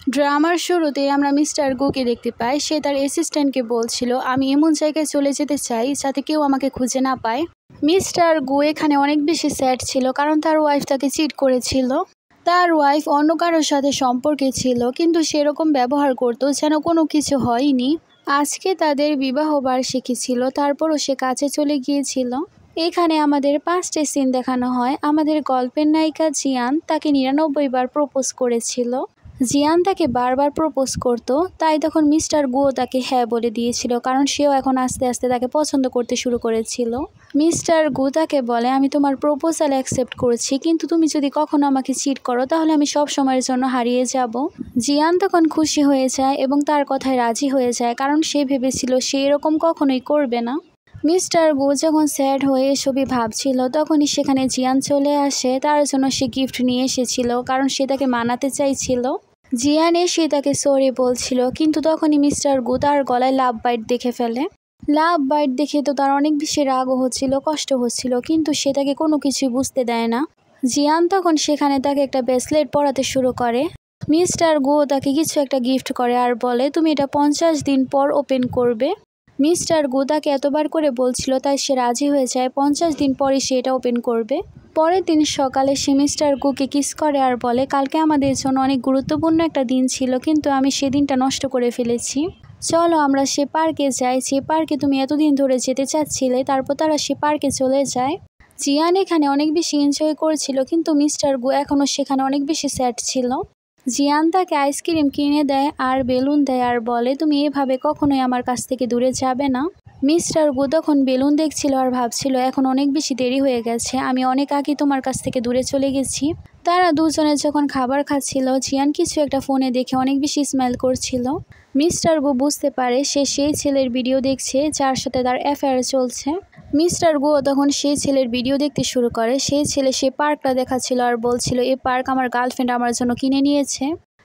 ড্রামার শুরুতেই আমরা মিস্টার গুকে দেখতে পাই। সে তার অ্যাসিস্ট্যান্টকে বলছিল, আমি এমন জায়গায় চলে যেতে চাই যাতে কেউ আমাকে খুঁজে না পায়। মিস্টার গু এখানে অনেক বেশি স্যাড ছিল, কারণ তার ওয়াইফ তাকে চিট করেছিল। তার ওয়াইফ অন্য কারোর সাথে সম্পর্কে ছিল, কিন্তু সেরকম ব্যবহার করতো যেন কোনো কিছু হয়নি। আজকে তাদের বিবাহ বার্ষিকী ছিল, তারপরও সে কাছে চলে গিয়েছিল। এখানে আমাদের 5টে সিন দেখানো হয়। আমাদের গল্পের নায়িকা জিয়ান তাকে 99 বার প্রপোজ করেছিল। জিয়ান তাকে বারবার প্রপোজ করতো, তাই তখন মিস্টার গুও তাকে হ্যাঁ বলে দিয়েছিল, কারণ সেও এখন আস্তে আস্তে তাকে পছন্দ করতে শুরু করেছিল। মিস্টার গু তাকে বলে, আমি তোমার প্রপোজাল অ্যাকসেপ্ট করেছি, কিন্তু তুমি যদি কখনো আমাকে চিট করো তাহলে আমি সব সময়ের জন্য হারিয়ে যাব। জিয়ান তখন খুশি হয়ে যায় এবং তার কথায় রাজি হয়ে যায়, কারণ সে ভেবেছিল সে এরকম কখনোই করবে না। মিস্টার গু যখন স্যাড হয়ে এসবই ভাবছিল, তখনই সেখানে জিয়ান চলে আসে। তার জন্য সে গিফট নিয়ে এসেছিল, কারণ সে তাকে মানাতে চাইছিল। জিয়ান এসে তাকে সরি বলছিল, কিন্তু তখনই মিস্টার গু তার গলায় লাভ বাইট দেখে ফেলে। লাভ বাইট দেখে তো তার অনেক বেশি রাগও হচ্ছিল, কষ্ট হচ্ছিল, কিন্তু সে তাকে কোনো কিছুই বুঝতে দেয় না। জিয়ান তখন সেখানে তাকে একটা ব্রেসলেট পরাতে শুরু করে। মিস্টার গু তাকে কিছু একটা গিফট করে আর বলে, তুমি এটা 50 দিন পর ওপেন করবে। মিস্টার গু তাকে এতবার করে বলছিল, তাই সে রাজি হয়ে যায়। 50 দিন পরে সে এটা ওপেন করবে। পরের দিন সকালে সে মিস্টার গুকে কিস করে আর বলে, কালকে আমাদের জন্য অনেক গুরুত্বপূর্ণ একটা দিন ছিল, কিন্তু আমি সেদিনটা নষ্ট করে ফেলেছি। চলো আমরা সে পার্কে যাই, যে পার্কে তুমি এতদিন ধরে যেতে চাচ্ছিলে। তারপর তারা সে পার্কে চলে যায়। জিয়ান এখানে অনেক বেশি এনজয় করছিল, কিন্তু মিস্টার গু এখনও সেখানে অনেক বেশি স্যাড ছিল। জিয়ান তাকে আইসক্রিম কিনে দেয় আর বেলুন দেয় আর বলে, তুমি এভাবে কখনোই আমার কাছ থেকে দূরে যাবে না। মিস্টার গু তখন বেলুন দেখছিল আর ভাবছিল, এখন অনেক বেশি দেরি হয়ে গেছে, আমি অনেক আগে তোমার কাছ থেকে দূরে চলে গেছি। তারা দুজনে যখন খাবার খাচ্ছিল, জিয়ান কিছু একটা ফোনে দেখে অনেক বেশি স্মাইল করছিল। মিস্টার গু বুঝতে পারে সে সেই ছেলের ভিডিও দেখছে যার সাথে তার অ্যাফেয়ার চলছে। মিস্টার গু তখন সেই ছেলের ভিডিও দেখতে শুরু করে। সেই ছেলে সে পার্কটা দেখাচ্ছিল আর বলছিল, এই পার্ক আমার গার্লফ্রেন্ড আমার জন্য কিনে নিয়েছে।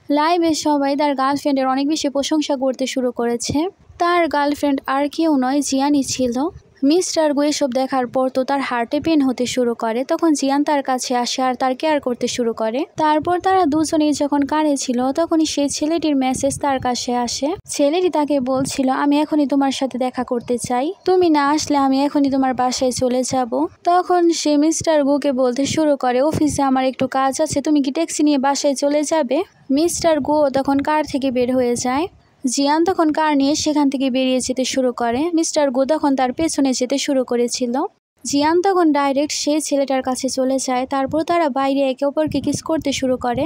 লাইভে সবাই তার গার্লফ্রেন্ডের অনেক বেশি প্রশংসা করতে শুরু করেছে। তার গার্লফ্রেন্ড আর কেউ নয়, জিয়ানই ছিল। মিস্টার গু এসব দেখার পর তো তার হার্টে পেন হতে শুরু করে। তখন জিয়ান তার কাছে আসে আর তার কেয়ার করতে শুরু করে। তারপর তারা দুজনেই যখন কাঁধে ছিল, তখনই সেই ছেলেটির মেসেজ তার কাছে আসে। ছেলেটি তাকে বলছিল, আমি এখনই তোমার সাথে দেখা করতে চাই, তুমি না আসলে আমি এখনই তোমার বাসায় চলে যাব। তখন সে মিস্টার গুকে বলতে শুরু করে, অফিসে আমার একটু কাজ আছে, তুমি কি ট্যাক্সি নিয়ে বাসায় চলে যাবে? মিস্টার গু তখন কার থেকে বের হয়ে যায়। জিয়ান তখন কার নিয়ে সেখান থেকে বেরিয়ে যেতে শুরু করে। মিস্টার গু তখন তার পেছনে যেতে শুরু করেছিল। জিয়ান তখন ডাইরেক্ট সেই ছেলেটার কাছে চলে যায়। তারপর তারা বাইরে একে অপরকে কিস করতে শুরু করে।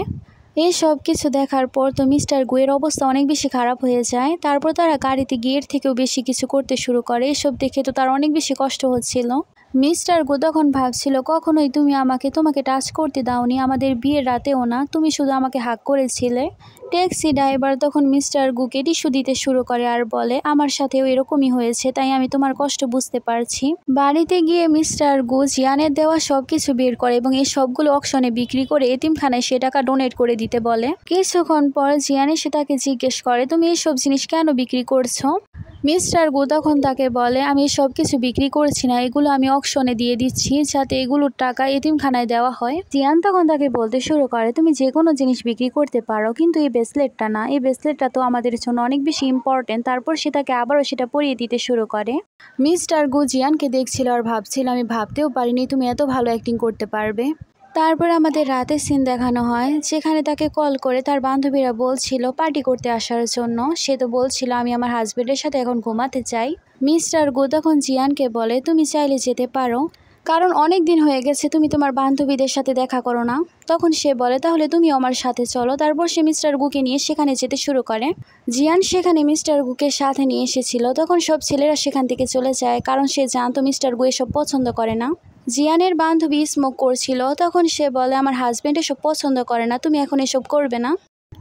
এই সব কিছু দেখার পর তো মিস্টার গুয়ের অবস্থা অনেক বেশি খারাপ হয়ে যায়। তারপর তারা গাড়িতে গিয়ে থেকেও বেশি কিছু করতে শুরু করে। এসব দেখে তো তার অনেক বেশি কষ্ট হচ্ছিল। মিস্টার গু তখন ভাবছিল, কখনোই তুমি তোমাকে টাচ করতে দাওনি, আমাদের বিয়ের রাতেও না, তুমি শুধু আমাকে হাগ করেছিলে। ট্যাক্সি ড্রাইভার তখন মিস্টার গুকে টিস্যু দিতে শুরু করে আর বলে, আমার সাথেও এরকমই হয়েছে, তাই আমি তোমার কষ্ট বুঝতে পারছি। বাড়িতে গিয়ে মিস্টার গু জিয়ানের দেওয়া সবকিছু বের করে এবং এই সবগুলো অকশনে বিক্রি করে এতিমখানায় সে টাকা ডোনেট করে দিতে বলে। কিছুক্ষণ পর জিয়ান এসে তাকে জিজ্ঞেস করে, তুমি এইসব জিনিস কেন বিক্রি করছো? মিস্টার গু তখন তাকে বলে, আমি সব কিছু বিক্রি করছি না, এগুলো আমি অকশনে দিয়ে দিচ্ছি যাতে এগুলোর টাকা এতিমখানায় দেওয়া হয়। জিয়ান তখন তাকে বলতে শুরু করে, তুমি যে কোনো জিনিস বিক্রি করতে পারো, কিন্তু এই ব্রেসলেটটা না, এই ব্রেসলেটটা তো আমাদের জন্য অনেক বেশি ইম্পর্টেন্ট। তারপর সে তাকে আবারও সেটা পরিয়ে দিতে শুরু করে। মিস্টার গু জিয়ানকে দেখছিল আর ভাবছিল, আমি ভাবতেও পারিনি তুমি এত ভালো অ্যাক্টিং করতে পারবে। তারপর আমাদের রাতের সিন দেখানো হয়, যেখানে তাকে কল করে তার বান্ধবীরা বলছিল পার্টি করতে আসার জন্য। সে তো বলছিল, আমি আমার হাজবেন্ডের সাথে এখন ঘুমাতে চাই। মিস্টার গু তখন জিয়ানকে বলে, তুমি চাইলে যেতে পারো, কারণ অনেক দিন হয়ে গেছে তুমি তোমার বান্ধবীদের সাথে দেখা করো না। তখন সে বলে, তাহলে তুমি আমার সাথে চলো। তারপর সে মিস্টার গুকে নিয়ে সেখানে যেতে শুরু করে। জিয়ান সেখানে মিস্টার গুকে সাথে নিয়ে এসেছিল। তখন সব ছেলেরা সেখান থেকে চলে যায়, কারণ সে জানতো মিস্টার গু এসব পছন্দ করে না। জিয়ানের বান্ধবী স্মোক করছিল। তখন সে বলে, আমার হাজবেন্ড এসব পছন্দ করে না, তুমি এখন এসব করবে না।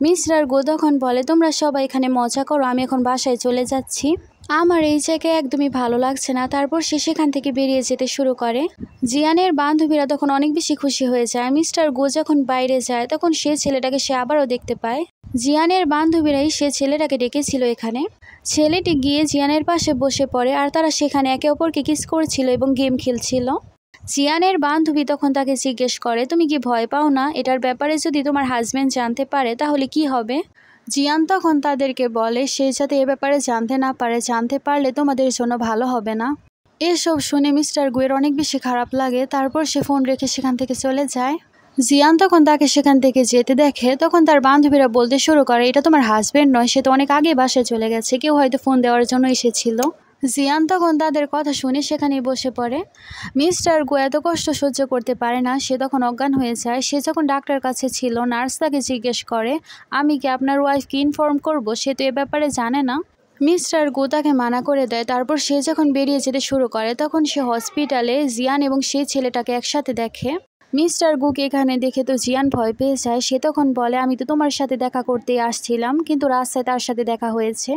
মিস্টার গু তখন বলে, তোমরা সবাই এখানে মজা করো, আমি এখন বাসায় চলে যাচ্ছি, আমার এই জায়গায় একদমই ভালো লাগছে না। তারপর সে সেখান থেকে বেরিয়ে যেতে শুরু করে। জিয়ানের বান্ধবীরা তখন অনেক বেশি খুশি হয়ে যায়। মিস্টার গু যখন বাইরে যায়, তখন সে ছেলেটাকে সে আবারও দেখতে পায়। জিয়ানের বান্ধবীরাই সে ছেলেটাকে ডেকেছিল এখানে। ছেলেটি গিয়ে জিয়ানের পাশে বসে পড়ে আর তারা সেখানে একে অপরকে কিস করছিল এবং গেম খেলছিল। জিয়ানের বান্ধবী তখন তাকে জিজ্ঞেস করে, তুমি কি ভয় পাও না? এটার ব্যাপারে যদি তোমার হাজবেন্ড জানতে পারে তাহলে কি হবে? জিয়ান তখন তাদেরকে বলে সে যাতে এ ব্যাপারে জানতে না পারে, জানতে পারলে তোমাদের জন্য ভালো হবে না। এসব শুনে মিস্টার গুয়ের অনেক বেশি খারাপ লাগে। তারপর সে ফোন রেখে সেখান থেকে চলে যায়। জিয়ান তখন তাকে সেখান থেকে যেতে দেখে, তখন তার বান্ধবীরা বলতে শুরু করে এটা তোমার হাজবেন্ড নয়, সে তো অনেক আগে বাসায় চলে গেছে, কেউ হয়তো ফোন দেওয়ার জন্য এসেছিল। জিয়ান তখন তাদের কথা শুনে সেখানেই বসে পড়ে। মিস্টার গু এত কষ্ট সহ্য করতে পারে না, সে তখন অজ্ঞান হয়ে যায়। সে যখন ডাক্তার কাছে ছিল, নার্স তাকে জিজ্ঞেস করে আমি কি আপনার ওয়াইফকে ইনফর্ম করব, সে তো এ ব্যাপারে জানে না। মিস্টার গু তাকে মানা করে দেয়। তারপর সে যখন বেরিয়ে যেতে শুরু করে, তখন সে হসপিটালে জিয়ান এবং সেই ছেলেটাকে একসাথে দেখে। মিস্টার গুকে এখানে দেখে তো জিয়ান ভয় পেয়ে যায়। সে তখন বলে আমি তো তোমার সাথে দেখা করতে আসছিলাম, কিন্তু রাস্তায় তার সাথে দেখা হয়েছে।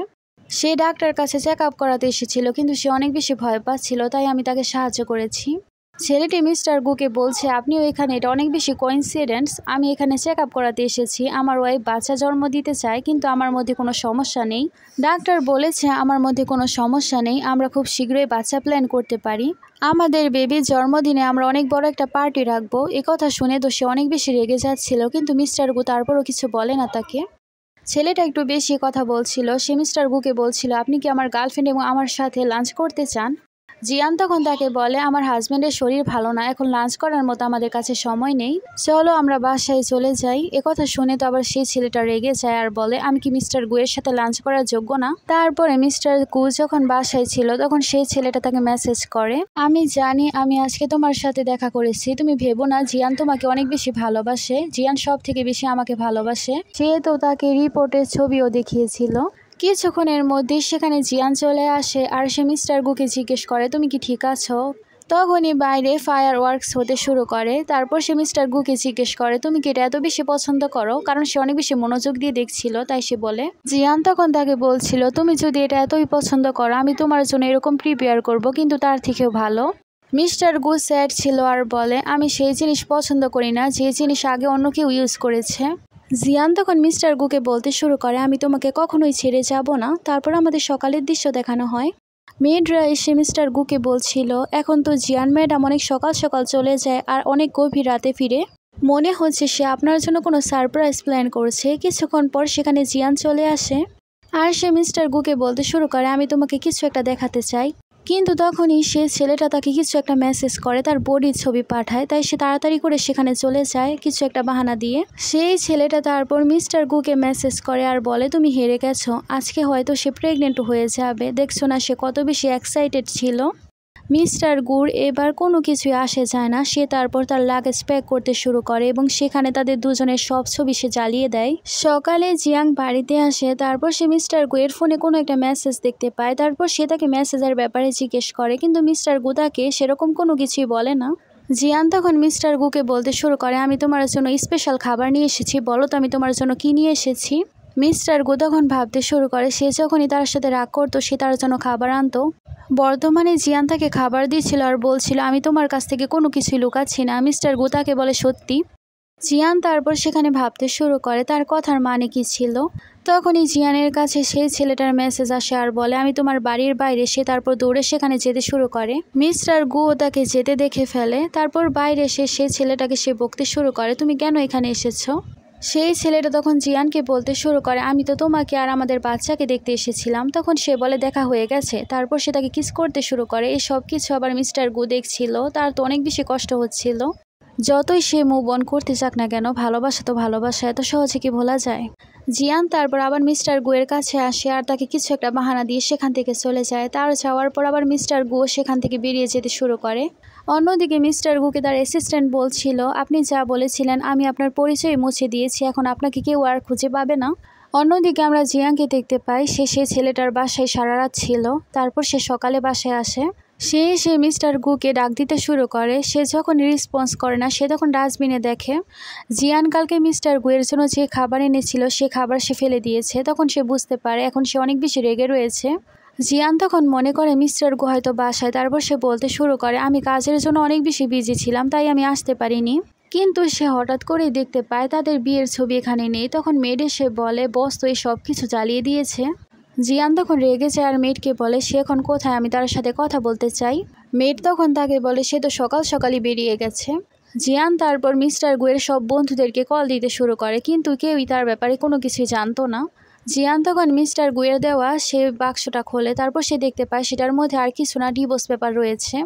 সে ডাক্তার কাছে চেক আপ করাতে এসেছিল, কিন্তু সে অনেক বেশি ভয় পাচ্ছিল, তাই আমি তাকে সাহায্য করেছি। ছেলেটি মিস্টার গুকে বলছে আপনিও এখানে, এটা অনেক বেশি কোইন্সিডেন্স। আমি এখানে চেক আপ করাতে এসেছি, আমার ওয়াইফ বাচ্চা জন্ম দিতে চায়, কিন্তু আমার মধ্যে কোনো সমস্যা নেই। ডাক্তার বলেছে আমার মধ্যে কোনো সমস্যা নেই, আমরা খুব শীঘ্রই বাচ্চা প্ল্যান করতে পারি। আমাদের বেবির জন্মদিনে আমরা অনেক বড় একটা পার্টি রাখবো। কথা শুনে তো সে অনেক বেশি রেগে যাচ্ছিল, কিন্তু মিস্টার গু তারপরও কিছু বলে না তাকে। ছেলেটা একটু বেশি কথা বলছিল। সে মিস্টার গুকে বলছিল আপনি কি আমার গার্লফ্রেন্ড এবং আমার সাথে লাঞ্চ করতে চান। জিয়ান তখন তাকে বলে আমার হাজবেন্ডের শরীর ভালো না, এখন লাঞ্চ করার মতো আমাদের কাছে সময় নেই, চলো আমরা বাসায় চলে যাই। কথা শুনে তো আবার সেই ছেলেটা রেগে যায় আর বলে আমি কি মিস্টার গুয়ের সাথে লাঞ্চ করার যোগ্য না। তারপরে মিস্টার গু যখন বাসায় ছিল, তখন সেই ছেলেটা তাকে মেসেজ করে আমি জানি আমি আজকে তোমার সাথে দেখা করেছি, তুমি ভেবো না, জিয়ান তোমাকে অনেক বেশি ভালোবাসে, জিয়ান সব থেকে বেশি আমাকে ভালোবাসে। সে তো তাকে রিপোর্টের ছবিও দেখিয়েছিল। কিছুক্ষণের মধ্যে সেখানে জিয়ান চলে আসে আর সে মিস্টার গুকে জিজ্ঞেস করে তুমি কি ঠিক আছো। তখনই বাইরে ফায়ার ওয়ার্কস হতে শুরু করে। তারপর সে মিস্টার গুকে জিজ্ঞেস করে তুমি কি এটা এত বেশি পছন্দ করো, কারণ সে অনেক বেশি মনোযোগ দিয়ে দেখছিল, তাই সে বলে। জিয়ান তখন তাকে বলছিল তুমি যদি এটা এতই পছন্দ করো, আমি তোমার জন্য এরকম প্রিপেয়ার করব, কিন্তু তার থেকেও ভালো। মিস্টার গু স্যাড ছিল আর বলে আমি সেই জিনিস পছন্দ করি না যে জিনিস আগে অন্য কেউ ইউজ করেছে। জিয়ান তখন মিস্টার গুকে বলতে শুরু করে আমি তোমাকে কখনোই ছেড়ে যাব না। তারপর আমাদের সকালের দৃশ্য দেখানো হয়। মেয়েডরা এসে মিস্টার গুকে বলছিল এখন তো জিয়ান ম্যাডাম অনেক সকাল সকাল চলে যায় আর অনেক গভীর রাতে ফিরে, মনে হচ্ছে সে আপনার জন্য কোনো সারপ্রাইজ প্ল্যান করছে। কিছুক্ষণ পর সেখানে জিয়ান চলে আসে আর সে মিস্টার গুকে বলতে শুরু করে আমি তোমাকে কিছু একটা দেখাতে চাই। কিন্তু তখনই সে ছেলেটা তাকে কিছু একটা মেসেজ করে, তার বডির ছবি পাঠায়, তাই সে তাড়াতাড়ি করে সেখানে চলে যায় কিছু একটা বাহানা দিয়ে। সেই ছেলেটা তারপর মিস্টার গুকে মেসেজ করে আর বলে তুমি হেরে গেছো, আজকে হয়তো সে প্রেগনেন্ট হয়ে যাবে, দেখছো না সে কত বেশি এক্সাইটেড ছিল। মিস্টার গুর এবার কোনো কিছুই আসে যায় না। সে তারপর তার লাগেজ প্যাক করতে শুরু করে এবং সেখানে তাদের দুজনের সব ছবি সে জ্বালিয়ে দেয়। সকালে জিয়াং বাড়িতে আসে। তারপর সে মিস্টার গুয়ের ফোনে কোনো একটা মেসেজ দেখতে পায়। তারপর সে তাকে মেসেজের ব্যাপারে জিজ্ঞেস করে, কিন্তু মিস্টার গু তাকে সেরকম কোনো কিছুই বলে না। জিয়ান তখন মিস্টার গুকে বলতে শুরু করে আমি তোমার জন্য স্পেশাল খাবার নিয়ে এসেছি, বলো তো আমি তোমার জন্য কি নিয়ে এসেছি। মিস্টার গু তখন ভাবতে শুরু করে সে যখনই তার সাথে রাগ করতো সে তার জন্য খাবার আনতো। বর্তমানে জিয়ান তাকে খাবার দিচ্ছিল আর বলছিল আমি তোমার কাছ থেকে কোনো কিছুই লুকাচ্ছি না। মিস্টার গু তাকে বলে সত্যি। জিয়ান তারপর সেখানে ভাবতে শুরু করে তার কথার মানে কি ছিল। তখনই জিয়ানের কাছে সেই ছেলেটার মেসেজ আসে আর বলে আমি তোমার বাড়ির বাইরে। সে তারপর দৌড়ে সেখানে যেতে শুরু করে। মিস্টার গু তাকে যেতে দেখে ফেলে। তারপর বাইরে এসে সেই ছেলেটাকে সে বকতে শুরু করে তুমি কেন এখানে এসেছো। সেই ছেলেটা তখন জিয়ানকে বলতে শুরু করে আমি তো তোমাকে আর আমাদের বাচ্চাকে দেখতে এসেছিলাম। তখন সে বলে দেখা হয়ে গেছে। তারপর সে তাকে কিস করতে শুরু করে। এই সব কিছু আবার মিস্টার গু দেখছিল। তার তো অনেক বেশি কষ্ট হচ্ছিল। যতই সে মুভ অন করতে চাক না কেন, ভালোবাসা তো ভালোবাসা, এত সহজে কি ভোলা যায়। জিয়ান তারপর আবার মিস্টার গুয়ের কাছে আসে আর তাকে কিছু একটা বাহানা দিয়ে সেখান থেকে চলে যায়। তার যাওয়ার পর আবার মিস্টার গু সেখান থেকে বেরিয়ে যেতে শুরু করে। অন্যদিকে মিস্টার গুকে তার অ্যাসিস্ট্যান্ট বলছিল আপনি যা বলেছিলেন আমি আপনার পরিচয় মুছে দিয়েছি, এখন আপনাকে কেউ আর খুঁজে পাবে না। অন্যদিকে আমরা জিয়াংকে দেখতে পাই সে ছেলেটার বাসায় সারা রাত ছিল। তারপর সে সকালে বাসায় আসে। সে মিস্টার গুকে ডাক দিতে শুরু করে। সে যখন রেসপন্স করে না সে তখন ডাস্টবিনে দেখে জিয়ান কালকে মিস্টার গুয়ের জন্য যে খাবার এনেছিল সে খাবার সে ফেলে দিয়েছে। তখন সে বুঝতে পারে এখন সে অনেক বেশি রেগে রয়েছে। জিয়ান তখন মনে করে মিস্টার গু হয়তো বাসায়। তারপর সে বলতে শুরু করে আমি কাজের জন্য অনেক বেশি বিজি ছিলাম, তাই আমি আসতে পারিনি। কিন্তু সে হঠাৎ করেই দেখতে পায় তাদের বিয়ের ছবি এখানে নেই। তখন মেড এসে বলে বস তো এই সব কিছু জ্বালিয়ে দিয়েছে। জিয়ান তখন রেগে যায় আর মেডকে বলে সে এখন কোথায়, আমি তার সাথে কথা বলতে চাই। মেড তখন তাকে বলে সে তো সকাল সকালই বেরিয়ে গেছে। জিয়ান তারপর মিস্টার গুয়ের সব বন্ধুদেরকে কল দিতে শুরু করে, কিন্তু কেউই তার ব্যাপারে কোনো কিছুই জানতো না। জিয়ান তখন মিস্টার গুয়ের দেওয়া সে বাক্সটা খোলে, তারপর সে দেখতে পায় সেটার মধ্যে আর কিছু না, ডিভোর্স পেপার রয়েছে।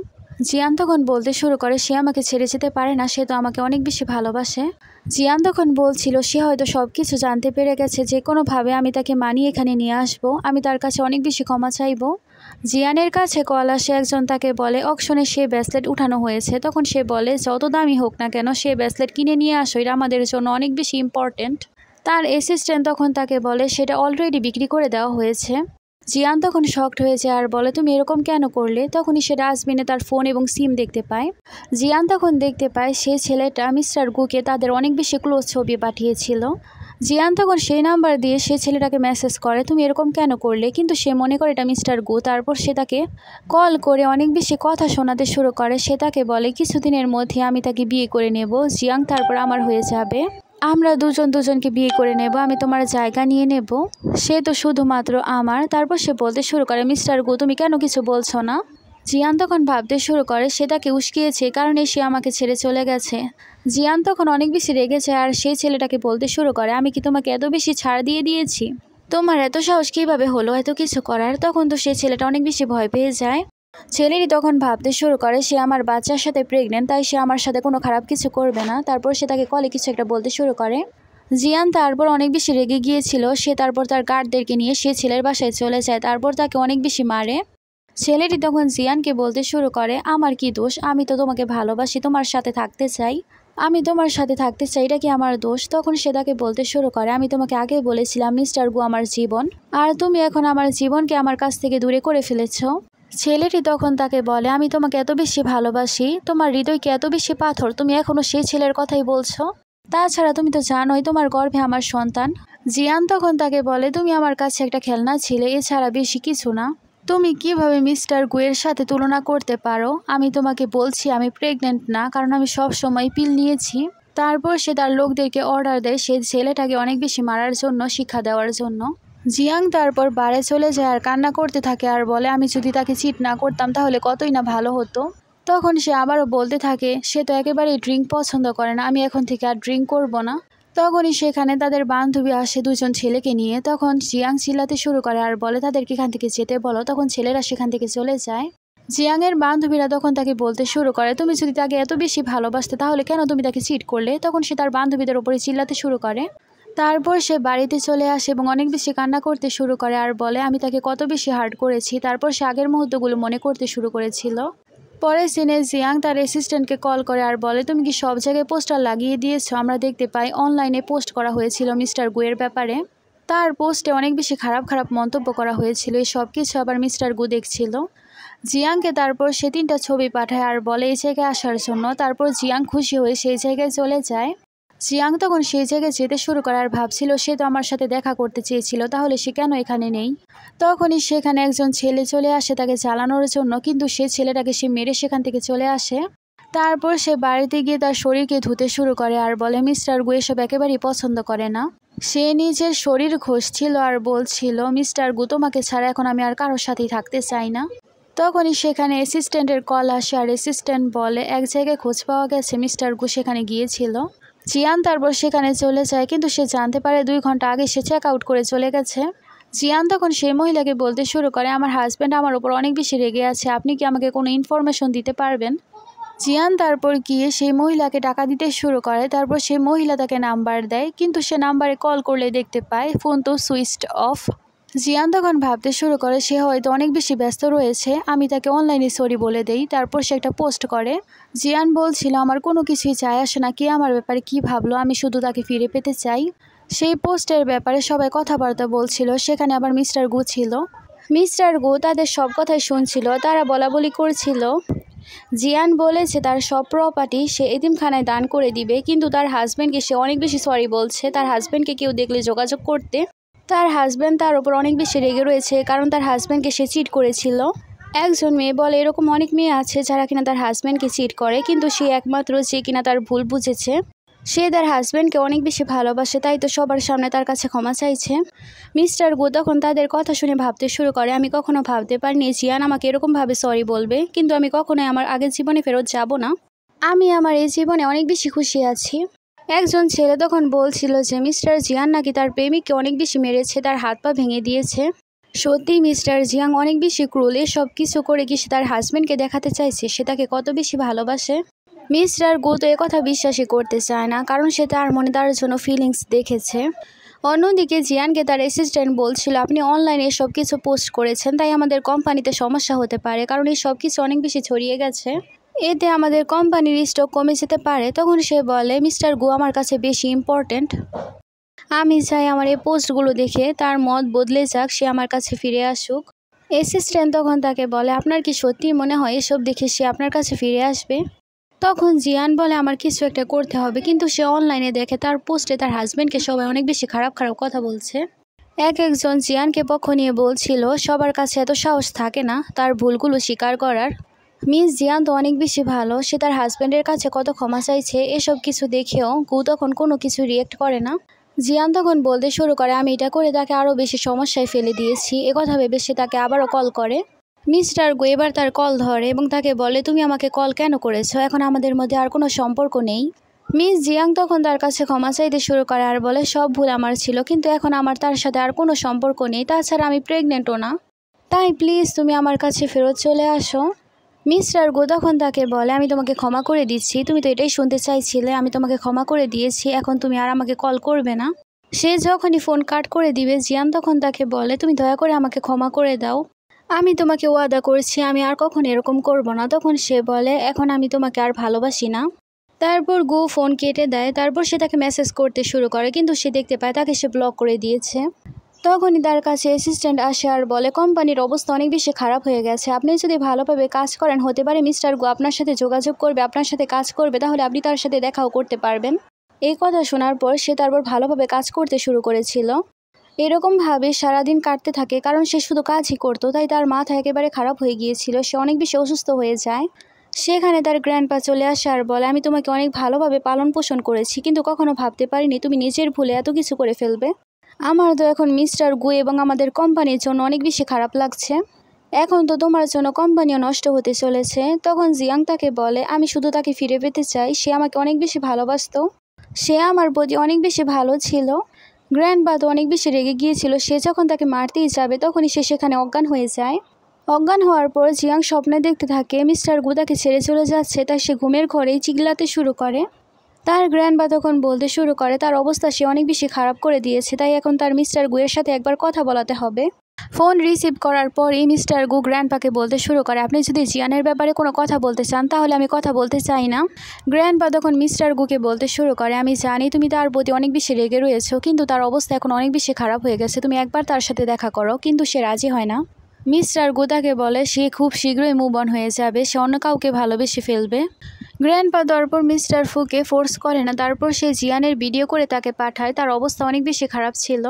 জিয়ান তখন বলতে শুরু করে সে আমাকে ছেড়ে যেতে পারে না, সে তো আমাকে অনেক বেশি ভালোবাসে। জিয়ান তখন বলছিল সে হয়তো সব কিছু জানতে পেরে গেছে, যে কোনোভাবে আমি তাকে মানিয়ে এখানে নিয়ে আসবো, আমি তার কাছে অনেক বেশি ক্ষমা চাইবো। জিয়ানের কাছে কল আসে, একজন তাকে বলে অকশনে সে ব্রেসলেট উঠানো হয়েছে। তখন সে বলে যত দামি হোক না কেন সে ব্রেসলেট কিনে নিয়ে আসো, এটা আমাদের জন্য অনেক বেশি ইম্পর্টেন্ট। তার অ্যাসিস্ট্যান্ট তখন তাকে বলে সেটা অলরেডি বিক্রি করে দেওয়া হয়েছে। জিয়ান তখন শকড হয়ে যায় আর বলে তুমি এরকম কেন করলে। তখনই সে ডাস্টবিনে তার ফোন এবং সিম দেখতে পায়। জিয়ান তখন দেখতে পায় সেই ছেলেটা মিস্টার গুকে তাদের অনেক বেশি ক্লোজ ছবি পাঠিয়েছিল। জিয়ান তখন সেই নাম্বার দিয়ে সে ছেলেটাকে মেসেজ করে তুমি এরকম কেন করলে, কিন্তু সে মনে করে এটা মিস্টার গু। তারপর সে তাকে কল করে অনেক বেশি কথা শোনাতে শুরু করে। সে তাকে বলে কিছুদিনের মধ্যে আমি তাকে বিয়ে করে নেব, জিয়াং তারপর আমার হয়ে যাবে, আমরা দুজনকে বিয়ে করে নেব, আমি তোমার জায়গা নিয়ে নেব, সে তো শুধুমাত্র আমার। তারপর সে বলতে শুরু করে মিস্টার গু তুমি কেন কিছু বলছো না। জিয়ান তখন ভাবতে শুরু করে সে তাকে উস্কিয়েছে কারণে সে আমাকে ছেড়ে চলে গেছে। জিয়ান তখন অনেক বেশি রেগেছে আর সেই ছেলেটাকে বলতে শুরু করে আমি কি তোমাকে এত বেশি ছাড় দিয়ে দিয়েছি, তোমার এত সাহস কীভাবে হলো এত কিছু করার। তখন তো সেই ছেলেটা অনেক বেশি ভয় পেয়ে যায়। ছেলেটি তখন ভাবতে শুরু করে সে আমার বাচ্চার সাথে প্রেগনেন্ট, তাই সে আমার সাথে কোনো খারাপ কিছু করবে না। তারপর সে তাকে কলে কিছু একটা বলতে শুরু করে। জিয়ান তারপর অনেক বেশি রেগে গিয়েছিল, সে তারপর তার গার্ডদেরকে নিয়ে সে ছেলের বাসায় চলে যায়, তারপর তাকে অনেক বেশি মারে। ছেলেটি তখন জিয়ানকে বলতে শুরু করে আমার কি দোষ, আমি তো তোমাকে ভালোবাসি, তোমার সাথে থাকতে চাই, আমি তোমার সাথে থাকতে চাই, এটা কি আমার দোষ। তখন সে তাকে বলতে শুরু করে আমি তোমাকে আগে বলেছিলাম মিস্টার গু আমার জীবন, আর তুমি এখন আমার জীবনকে আমার কাছ থেকে দূরে করে ফেলেছ। ছেলেটি তখন তাকে বলে আমি তোমাকে এত বেশি ভালোবাসি, তোমার হৃদয় কি এত বেশি পাথর, তুমি এখনো সেই ছেলের কথাই বলছো, তাছাড়া তুমি তো জানোই তোমার গর্ভে আমার সন্তান। জিয়ান তখন তাকে বলে তুমি আমার কাছে একটা খেলনা ছিলে, এছাড়া বেশি কিছু না, তুমি কিভাবে মিস্টার গুয়ের সাথে তুলনা করতে পারো, আমি তোমাকে বলছি আমি প্রেগনেন্ট না, কারণ আমি সব সময় পিল নিয়েছি। তারপর সে তার লোকদেরকে অর্ডার দেয় সেই ছেলেটাকে অনেক বেশি মারার জন্য, শিক্ষা দেওয়ার জন্য। জিয়াং তারপর বারে চলে যায় আর কান্না করতে থাকে আর বলে আমি যদি তাকে চিট না করতাম তাহলে কতই না ভালো হতো। তখন সে আবারও বলতে থাকে সে তো একেবারেই ড্রিঙ্ক পছন্দ করে না, আমি এখন থেকে আর ড্রিঙ্ক করব না। তখনই সেখানে তাদের বান্ধবী আসে দুজন ছেলেকে নিয়ে। তখন জিয়াং চিল্লাতে শুরু করে আর বলে তাদেরকে এখান থেকে যেতে বলো। তখন ছেলেরা সেখান থেকে চলে যায়। জিয়াংয়ের বান্ধবীরা তখন তাকে বলতে শুরু করে তুমি যদি তাকে এত বেশি ভালোবাসতে তাহলে কেন তুমি তাকে চিট করলে। তখন সে তার বান্ধবীদের উপরে চিল্লাতে শুরু করে। তারপর সে বাড়িতে চলে আসে এবং অনেক বেশি কান্না করতে শুরু করে আর বলে আমি তাকে কত বেশি হার্ট করেছি। তারপর সে আগের মুহূর্তগুলো মনে করতে শুরু করেছিল। পরের সিনে জিয়াং তার অ্যাসিস্ট্যান্টকে কল করে আর বলে তুমি কি সব জায়গায় পোস্টার লাগিয়ে দিয়েছো, আমরা দেখতে পাই অনলাইনে পোস্ট করা হয়েছিল মিস্টার গুয়ের ব্যাপারে, তার পোস্টে অনেক বেশি খারাপ মন্তব্য করা হয়েছিল, এই সব কিছু আবার মিস্টার গু দেখছিল। জিয়াংকে তারপর সে 3টা ছবি পাঠায় আর বলে এই জায়গায় আসার জন্য। তারপর জিয়াং খুশি হয়ে সেই জায়গায় চলে যায়। জিয়াং তখন সেই জায়গায় যেতে শুরু করে আর ভাবছিল সে তো আমার সাথে দেখা করতে চেয়েছিল, তাহলে সে কেন এখানে নেই। তখনই সেখানে একজন ছেলে চলে আসে তাকে জ্বালানোর জন্য, কিন্তু সে ছেলেটাকে সে মেরে সেখান থেকে চলে আসে। তারপর সে বাড়িতে গিয়ে তার শরীরকে ধুতে শুরু করে আর বলে মিস্টার গু এসব একেবারেই পছন্দ করে না। সে নিজের শরীর ঘষছিল আর বলছিল মিস্টার গু তোমাকে ছাড়া এখন আমি আর কারোর সাথেই থাকতে চাই না। তখনই সেখানে অ্যাসিস্ট্যান্টের কল আসে আর অ্যাসিস্ট্যান্ট বলে এক জায়গায় খোঁজ পাওয়া গেছে মিস্টার গু সেখানে গিয়েছিল। জিয়ান তারপর সেখানে চলে যায়, কিন্তু সে জানতে পারে 2 ঘন্টা আগে সে চেক আউট করে চলে গেছে। জিয়ান তখন সেই মহিলাকে বলতে শুরু করে আমার হাজব্যান্ড আমার উপর অনেক বেশি রেগে আছে, আপনি কি আমাকে কোনো ইনফরমেশন দিতে পারবেন। জিয়ান তারপর গিয়ে সেই মহিলাকে টাকা দিতে শুরু করে। তারপর সেই মহিলা তাকে নাম্বার দেয়, কিন্তু সে নাম্বারে কল করলে দেখতে পায় ফোন তো সুইচড অফ। জিয়ান তখন ভাবতে শুরু করে সে হয়তো অনেক বেশি ব্যস্ত রয়েছে, আমি তাকে অনলাইনে সরি বলে দেই। তারপর সে একটা পোস্ট করে। জিয়ান বলছিল আমার কোনো কিছুই চাই আসে না, কে আমার ব্যাপারে কি ভাবলো, আমি শুধু তাকে ফিরে পেতে চাই। সেই পোস্টের ব্যাপারে সবাই কথাবার্তা বলছিল, সেখানে আবার মিস্টার গু ছিল। মিস্টার গু তাদের সব কথাই শুনছিল, তারা বলাবলি করছিল। জিয়ান বলেছে তার সব প্রপার্টি সে এতিমখানায় দান করে দিবে, কিন্তু তার হাজব্যান্ডকে সে অনেক বেশি সরি বলছে, তার হাজব্যান্ডকে কেউ দেখলে যোগাযোগ করতে। তার হাজব্যান্ড তার উপর অনেক বেশি রেগে রয়েছে, কারণ তার হাজব্যান্ডকে সে চিট করেছিল। একজন মেয়ে বলে এরকম অনেক মেয়ে আছে যারা কিনা তার হাজব্যান্ডকে চিট করে, কিন্তু সে একমাত্র যে কিনা তার ভুল বুঝেছে। সে তার হাজব্যান্ডকে অনেক বেশি ভালোবাসে, তাই তো সবার সামনে তার কাছে ক্ষমা চাইছে। মিস্টার গু তখন তাদের কথা শুনে ভাবতে শুরু করে আমি কখনো ভাবতে পারিনি জিয়ান আমাকে এরকমভাবে সরি বলবে, কিন্তু আমি কখনোই আমার আগের জীবনে ফেরত যাব না। আমি আমার এই জীবনে অনেক বেশি খুশি আছি। একজন ছেলে তখন বলছিল যে মিস্টার জিয়ান নাকি তার প্রেমিককে অনেক বেশি মেরেছে, তার হাত পা ভেঙে দিয়েছে। সত্যি মিস্টার জিয়াং অনেক বেশি ক্রুল। সব কিছু করে কি সে তার হাজব্যান্ডকে দেখাতে চাইছে সে তাকে কত বেশি ভালোবাসে। মিস্টার গো তো কথা বিশ্বাসই করতে চায় না, কারণ সে তার মনে তার জন্য ফিলিংস দেখেছে। অন্যদিকে জিয়ানকে তার অ্যাসিস্ট্যান্ট বলছিল আপনি অনলাইনে সব কিছু পোস্ট করেছেন, তাই আমাদের কোম্পানিতে সমস্যা হতে পারে, কারণ এই সব কিছু অনেক বেশি ছড়িয়ে গেছে, এতে আমাদের কোম্পানির স্টক কমে যেতে পারে। তখন সে বলে মিস্টার গো আমার কাছে বেশি ইম্পর্ট্যান্ট, আমি চাই আমার এই পোস্টগুলো দেখে তার মত বদলে যাক, সে আমার কাছে ফিরে আসুক। অ্যাসিস্ট্যান্ট তখন তাকে বলে আপনার কি সত্যি মনে হয় এসব দেখে সে আপনার কাছে ফিরে আসবে? তখন জিয়ান বলে আমার কিছু একটা করতে হবে, কিন্তু সে অনলাইনে দেখে তার পোস্টে তার হাজব্যান্ডকে সবাই অনেক বেশি খারাপ খারাপ কথা বলছে। একজন জিয়ানকে পক্ষ নিয়ে বলছিল সবার কাছে এত সাহস থাকে না তার ভুলগুলো স্বীকার করার। মিস জিয়ান তো অনেক বেশি ভালো, সে তার হাজব্যান্ডের কাছে কত ক্ষমা চাইছে, এসব কিছু দেখেও গু তখন কোনো কিছু রিয়েক্ট করে না। জিয়ান তখন বলতে শুরু করে আমি এটা করে তাকে আরও বেশি সমস্যায় ফেলে দিয়েছি। একথা ভেবে সে তাকে আবারও কল করে। মিস্টার গু এবার তার কল ধরে এবং তাকে বলে তুমি আমাকে কল কেন করেছো, এখন আমাদের মধ্যে আর কোনো সম্পর্ক নেই। মিস জিয়াং তখন তার কাছে ক্ষমা চাইতে শুরু করে আর বলে সব ভুল আমার ছিল, কিন্তু এখন আমার তার সাথে আর কোনো সম্পর্ক নেই, তাছাড়া আমি প্রেগনেন্টও না, তাই প্লিজ তুমি আমার কাছে ফেরত চলে আসো। মিস্টার গো তখন তাকে বলে আমি তোমাকে ক্ষমা করে দিচ্ছি, তুমি তো এটাই শুনতে চাইছিলে, আমি তোমাকে ক্ষমা করে দিয়েছি, এখন তুমি আর আমাকে কল করবে না। সে যখনই ফোন কাট করে দিবে জিয়ান তখন তাকে বলে তুমি দয়া করে আমাকে ক্ষমা করে দাও, আমি তোমাকে ওয়াদা করছি আমি আর কখনো এরকম করব না। তখন সে বলে এখন আমি তোমাকে আর ভালোবাসি না। তারপর গু ফোন কেটে দেয়। তারপর সে তাকে মেসেজ করতে শুরু করে, কিন্তু সে দেখতে পায় তাকে সে ব্লক করে দিয়েছে। তখনই তার কাছে অ্যাসিস্ট্যান্ট আসে আর বলে কোম্পানির অবস্থা অনেক বেশি খারাপ হয়ে গেছে, আপনি যদি ভালোভাবে কাজ করেন হতে পারে মিস্টার গু আপনার সাথে যোগাযোগ করবে, আপনার সাথে কাজ করবে, তাহলে আপনি তার সাথে দেখাও করতে পারবেন। এই কথা শোনার পর সে তারপর ভালোভাবে কাজ করতে শুরু করেছিল। এরকমভাবে সারাদিন কাটতে থাকে, কারণ সে শুধু কাজই করতো, তাই তার মাথা একেবারে খারাপ হয়ে গিয়েছিল, সে অনেক বেশি অসুস্থ হয়ে যায়। সেখানে তার গ্র্যান্ডপা চলে আসে আর বলে আমি তোমাকে অনেক ভালোভাবে পালন পোষণ করেছি, কিন্তু কখনো ভাবতে পারিনি তুমি নিজের ভুলে এত কিছু করে ফেলবে। আমার তো এখন মিস্টার গু এবং আমাদের কোম্পানির জন্য অনেক বেশি খারাপ লাগছে, এখন তো তোমার জন্য কোম্পানিও নষ্ট হতে চলেছে। তখন জিয়াং তাকে বলে আমি শুধু তাকে ফিরে পেতে চাই, সে আমাকে অনেক বেশি ভালোবাসতো, সে আমার প্রতি অনেক বেশি ভালো ছিল। গ্র্যান্ডপা তো অনেক বেশি রেগে গিয়েছিল, সে যখন তাকে মারতেই যাবে তখনই সে সেখানে অজ্ঞান হয়ে যায়। অজ্ঞান হওয়ার পর জিয়াং স্বপ্নে দেখতে থাকে মিস্টার গু তাকে ছেড়ে চলে যাচ্ছে, তাই সে ঘুমের ঘরেই চিল্লাতে শুরু করে। তার গ্র্যান্ডপা তখন বলতে শুরু করে তার অবস্থা সে অনেক বেশি খারাপ করে দিয়েছে, তাই এখন তার মিস্টার গুয়ের সাথে একবার কথা বলাতে হবে। ফোন রিসিভ করার পরই মিস্টার গু গ্র্যান্ডপাকে বলতে শুরু করে আপনি যদি জিয়ানের ব্যাপারে কোনো কথা বলতে চান তাহলে আমি কথা বলতে চাই না। গ্র্যান্ডপা তখন মিস্টার গুকে বলতে শুরু করে আমি জানি তুমি তার প্রতি অনেক বেশি রেগে রয়েছো, কিন্তু তার অবস্থা এখন অনেক বেশি খারাপ হয়ে গেছে, তুমি একবার তার সাথে দেখা করো, কিন্তু সে রাজি হয় না। মিস্টার গু তাকে বলে সে খুব শীঘ্রই মুভ অন হয়ে যাবে, সে অন্য কাউকে ভালোবেসে ফেলবে। গ্র্যান্ডপা তারপর মিস্টার ফুকে ফোর্স করে না, তারপর সে জিয়ানের ভিডিও করে তাকে পাঠায়, তার অবস্থা অনেক বেশি খারাপ ছিল।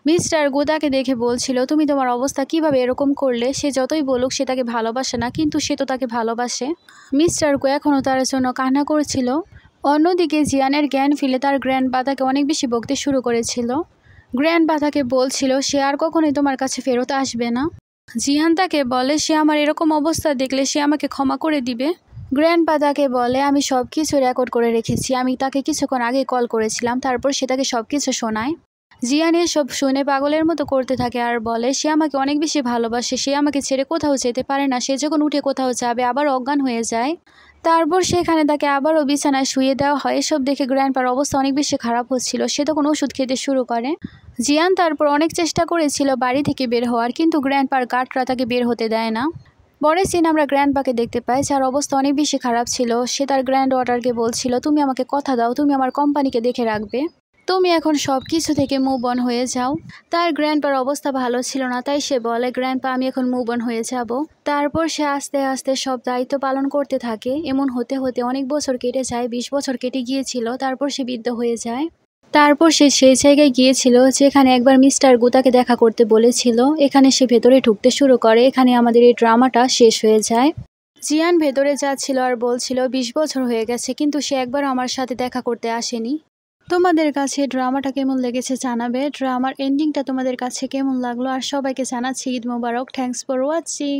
মিস্টার গু তাকে দেখে বলছিল তুমি তোমার অবস্থা কিভাবে এরকম করলে, সে যতই বলুক সে তাকে ভালোবাসে না, কিন্তু সে তো তাকে ভালোবাসে। মিস্টার গু এখনও তার জন্য কান্না করছিল। অন্যদিকে জিয়ানের জ্ঞান ফিরে তার গ্র্যান্ডপা তাকে অনেক বেশি বকতে শুরু করেছিল। গ্র্যান্ডপা তাকে বলছিল সে আর কখনোই তোমার কাছে ফেরত আসবে না। জিয়ান তাকে বলে সে আমার এরকম অবস্থা দেখলে সে আমাকে ক্ষমা করে দিবে। গ্র্যান্ডপা তাকে বলে আমি সব কিছু রেকর্ড করে রেখেছি, আমি তাকে কিছুক্ষণ আগে কল করেছিলাম, তারপর সে তাকে সব কিছু শোনায়। জিয়ান এসব শুনে পাগলের মতো করতে থাকে আর বলে সে আমাকে অনেক বেশি ভালোবাসে, সে আমাকে ছেড়ে কোথাও যেতে পারে না, সে যখন উঠে কোথাও যাবে আবার অজ্ঞান হয়ে যায়। তারপর সেখানে তাকে আবারও বিছানায় শুয়ে দেওয়া হয়। এসব দেখে গ্র্যান্ডপার অবস্থা অনেক বেশি খারাপ হচ্ছিল, সে তখন ওষুধ খেতে শুরু করে। জিয়ান তারপর অনেক চেষ্টা করেছিল বাড়ি থেকে বের হওয়ার, কিন্তু গ্র্যান্ডপার গার্ডরা তাকে বের হতে দেয় না। পরের সিন আমরা গ্র্যান্ডপাকে দেখতে পাই, যার অবস্থা অনেক বেশি খারাপ ছিল। সে তার গ্র্যান্ড ওয়াটারকে বলছিল তুমি আমাকে কথা দাও, তুমি আমার কোম্পানিকে দেখে রাখবে, তুমি এখন সব কিছু থেকে মুভ অন হয়ে যাও। তার গ্র্যান্ডপার অবস্থা ভালো ছিল না, তাই সে বলে গ্র্যান্ডপা আমি এখন মুভ অন হয়ে যাব। তারপর সে আস্তে আস্তে সব দায়িত্ব পালন করতে থাকে। এমন হতে হতে অনেক বছর কেটে যায়, 20 বছর কেটে গিয়েছিল। তারপর সে বৃদ্ধ হয়ে যায়। তারপর সে সেই জায়গায় গিয়েছিল যেখানে একবার মিস্টার গু তাকে দেখা করতে বলেছিল। এখানে সে ভেতরে ঢুকতে শুরু করে। এখানে আমাদের এই ড্রামাটা শেষ হয়ে যায়। জিয়ান ভেতরে যাচ্ছিল আর বলছিল 20 বছর হয়ে গেছে, কিন্তু সে একবার আমার সাথে দেখা করতে আসেনি। তোমাদের কাছে ড্রামাটা কেমন লেগেছে জানাবে। ড্রামার এন্ডিংটা তোমাদের কাছে কেমন লাগলো, আর সবাইকে জানাচ্ছি ঈদ মোবারক। Thanks for watching.